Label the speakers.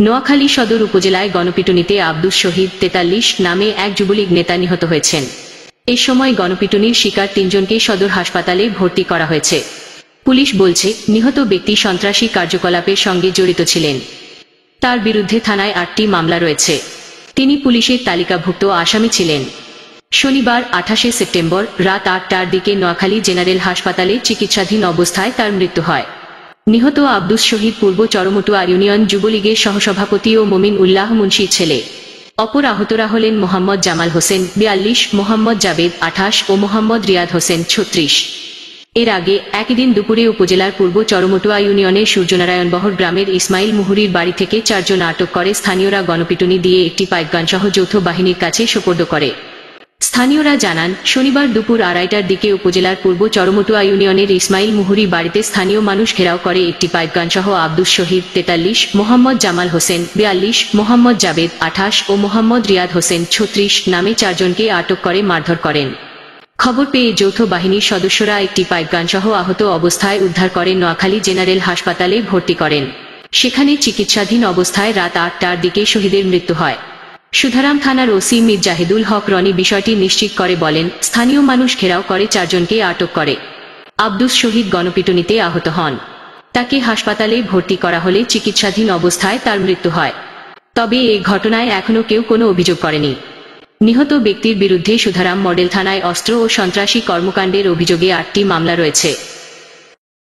Speaker 1: নোয়াখালী সদর উপজেলায় গণপিটুনিতে আব্দুস শহীদ ৪৩ নামে এক যুবলীগ নেতা নিহত হয়েছেন। এ সময় গণপিটুনির শিকার ৩ জনকে সদর হাসপাতালে ভর্তি করা হয়েছে। পুলিশ বলছে, নিহত ব্যক্তি সন্ত্রাসী কার্যকলাপের সঙ্গে জড়িত ছিলেন। তার বিরুদ্ধে থানায় ৮টি মামলা রয়েছে। তিনি পুলিশের তালিকাভুক্ত আসামি ছিলেন। শনিবার ২৮ সেপ্টেম্বর রাত ৮টার দিকে নোয়াখালী জেনারেল হাসপাতালে চিকিৎসাধীন অবস্থায় তার মৃত্যু হয়। নিহত আব্দুস শহীদ পূর্ব চরমটুয়া ইউনিয়ন যুবলীগের সহসভাপতি ও মমিন উল্লাহ মুন্সির ছেলে। অপর আহতরা হলেন মোহাম্মদ জামাল হোসেন ৪২, মোহাম্মদ জাবেদ ২৮ ও মোহাম্মদ রিয়াদ হোসেন ৩৬। এর আগে একই দিন দুপুরে উপজেলার পূর্ব চরমটুয়া ইউনিয়নের সূর্যনারায়ণবহর গ্রামের ইসমাইল মুহুরীর বাড়ি থেকে ৪ জন আটক করে স্থানীয়রা গণপিটুনি দিয়ে একটি পাইপগানসহ যৌথ বাহিনীর কাছে সোপর্দ করে। স্থানীয়রা জানান, শনিবার দুপুর ২:৩০টার দিকে উপজেলার পূর্ব চরমটুয়া ইউনিয়নের ইসমাইল মুহুরী বাড়িতে স্থানীয় মানুষ ঘেরাও করে একটি পাইপগানসহ আব্দুস শহীদ ৪৩, মোহাম্মদ জামাল হোসেন ৪২, মোহাম্মদ জাবেদ ২৮ ও মোহাম্মদ রিয়াদ হোসেন ৩৬ নামে ৪ জনকে আটক করে মারধর করেন। খবর পেয়ে যৌথ বাহিনীর সদস্যরা একটি পাইপগানসহ আহত অবস্থায় উদ্ধার করে নোয়াখালী জেনারেল হাসপাতালে ভর্তি করেন। সেখানে চিকিৎসাধীন অবস্থায় রাত ৮টার দিকে শহীদের মৃত্যু হয়। সুধারাম থানার ওসি মীর জাহিদুল হক রনি বিষয়টি নিশ্চিত করে বলেন, স্থানীয় মানুষ ঘেরাও করে ৪ জনকে আটক করে। আব্দুস শহীদ গণপিটুনিতে আহত হন। তাকে হাসপাতালে ভর্তি করা হলে চিকিৎসাধীন অবস্থায় তার মৃত্যু হয়। তবে এ ঘটনায় এখনও কেউ কোনো অভিযোগ করেনি। নিহত ব্যক্তির বিরুদ্ধে সুধারাম মডেল থানায় অস্ত্র ও সন্ত্রাসী কর্মকাণ্ডের অভিযোগে ৮টি মামলা রয়েছে।